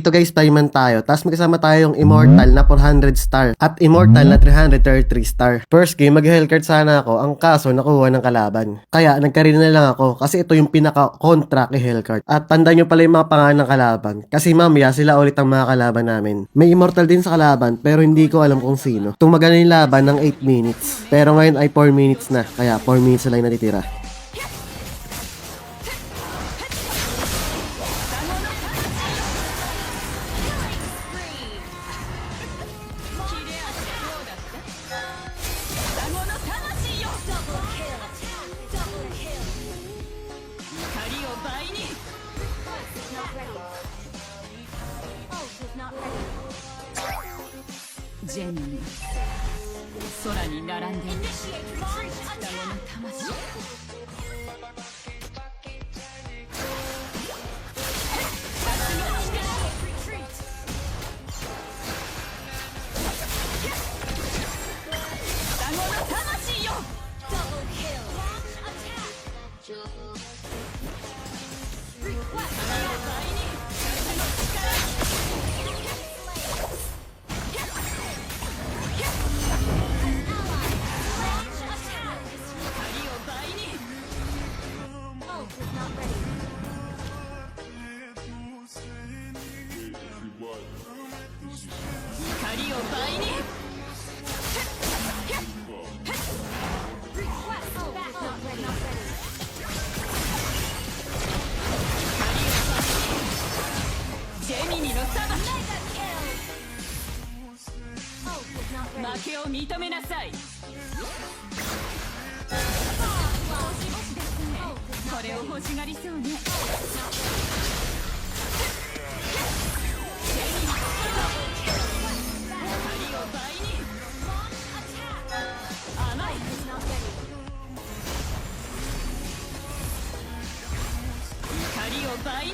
dito guys, payman tayo. Tapos may kasama tayong Immortal na 400 star at Immortal na 333 star. First game, mag-hellcard sana ako. Ang kaso, nakuha ng kalaban. Kaya, nagkarina na lang ako kasi ito yung pinaka-contra kay hellcard. At tandaan nyo pala yung mga pangalan ng kalaban. Kasi mamaya, sila ulit ang mga kalaban namin. May Immortal din sa kalaban, pero hindi ko alam kung sino. Tumagal na yung laban ng 8 minutes. Pero ngayon ay 4 minutes na. Kaya, 4 minutes na lang natitira. Jenny 空に並んでいる双子の魂光を倍にジェミニの裁き負けを認めなさいこれを欲しがりそうね光を倍に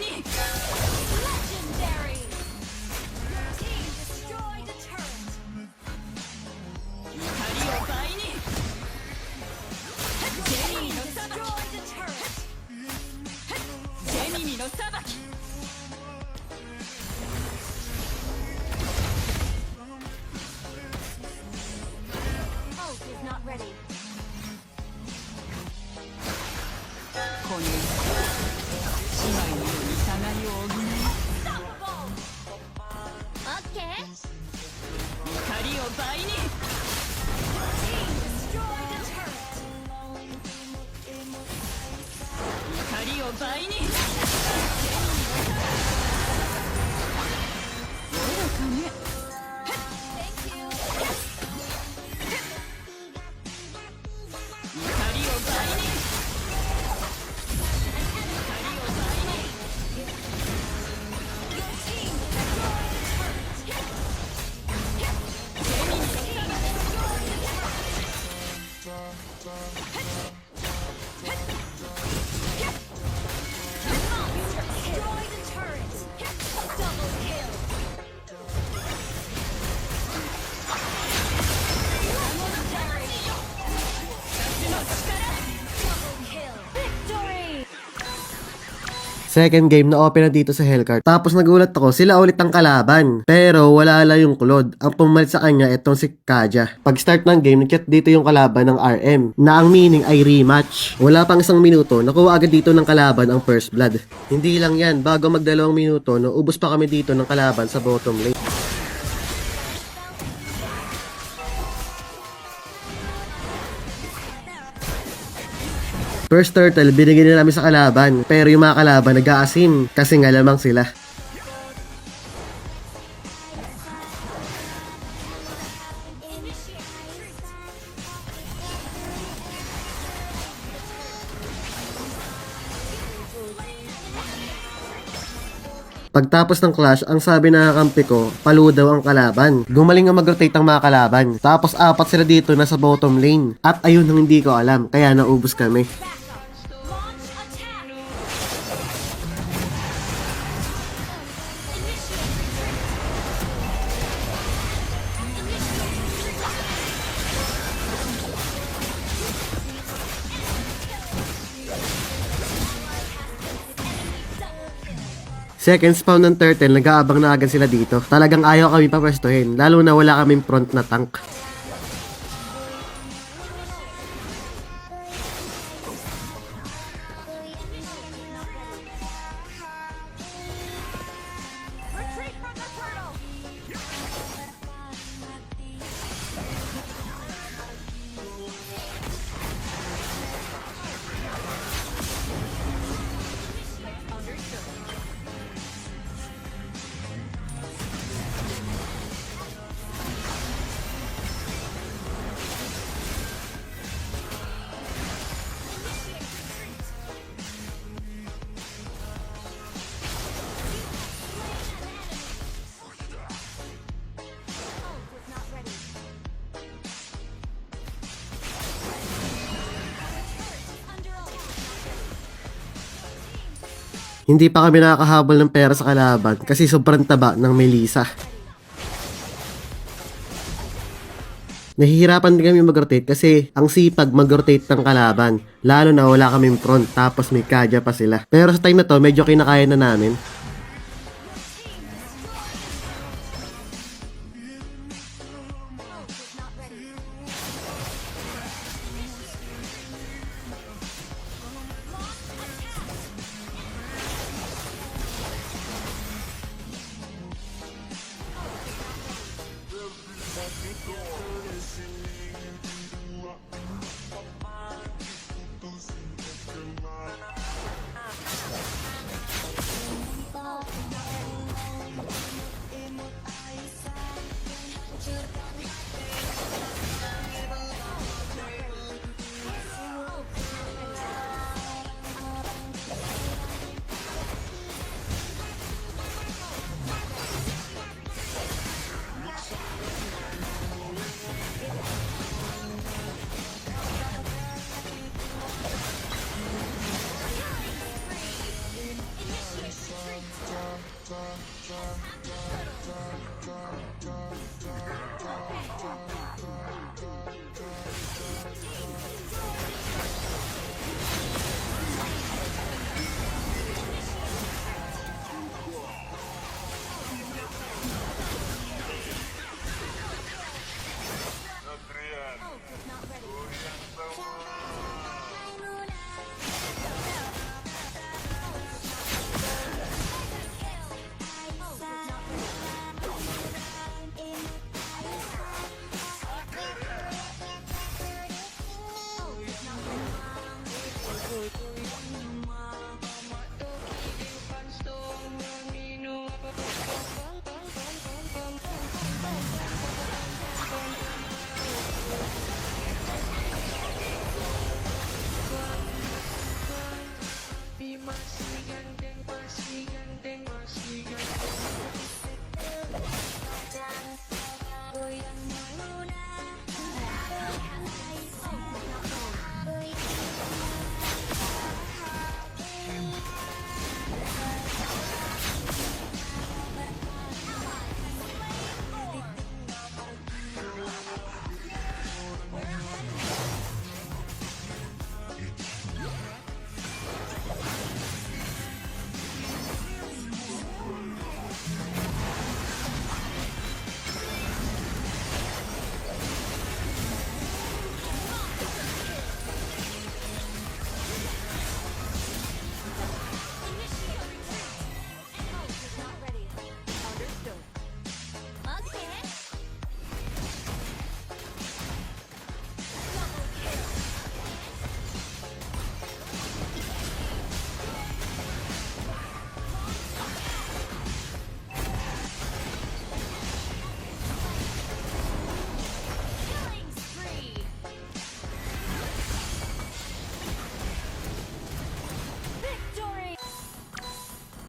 光を倍にジェミニの裁きジェミニの裁きこの姉妹のように互いを補い光を倍に光を倍に愚かね光を倍にSecond game na open na dito sa hellcard. Tapos nagulat ako, sila ulit ang kalaban. Pero wala lang yung Claude. Ang pumalit sa kanya itong si Kaja. Pag start ng game, nag-chat dito yung kalaban ng RM. Na ang meaning ay rematch. Wala pang isang minuto, nakuha agad dito ng kalaban ang first blood. Hindi lang yan, bago magdalawang minuto, no, ubos pa kami dito ng kalaban sa bottom lane. First turtle, binigyan na namin sa kalaban. Pero yung mga kalaban nag-aasim kasi nga lamang sila. Pagtapos ng clash, ang sabi ng kampi ko, palo daw ang kalaban. Gumaling ang mag-rotate ang mga kalaban. Tapos apat sila dito na sa bottom lane. At ayun ang hindi ko alam, kaya naubos kami. Second spawn ng turtle, nag-aabang na agad sila dito. Talagang ayaw kami papwestuhin, lalo na wala kaming front na tank. Hindi pa kami nakakahabol ng pera sa kalaban kasi sobrang taba ng Melissa. Nahihirapan din kami mag-rotate kasi ang sipag mag-rotate ng kalaban. Lalo na wala kaming front tapos may Kaja pa sila. Pero sa time na to medyo kinakaya na namin.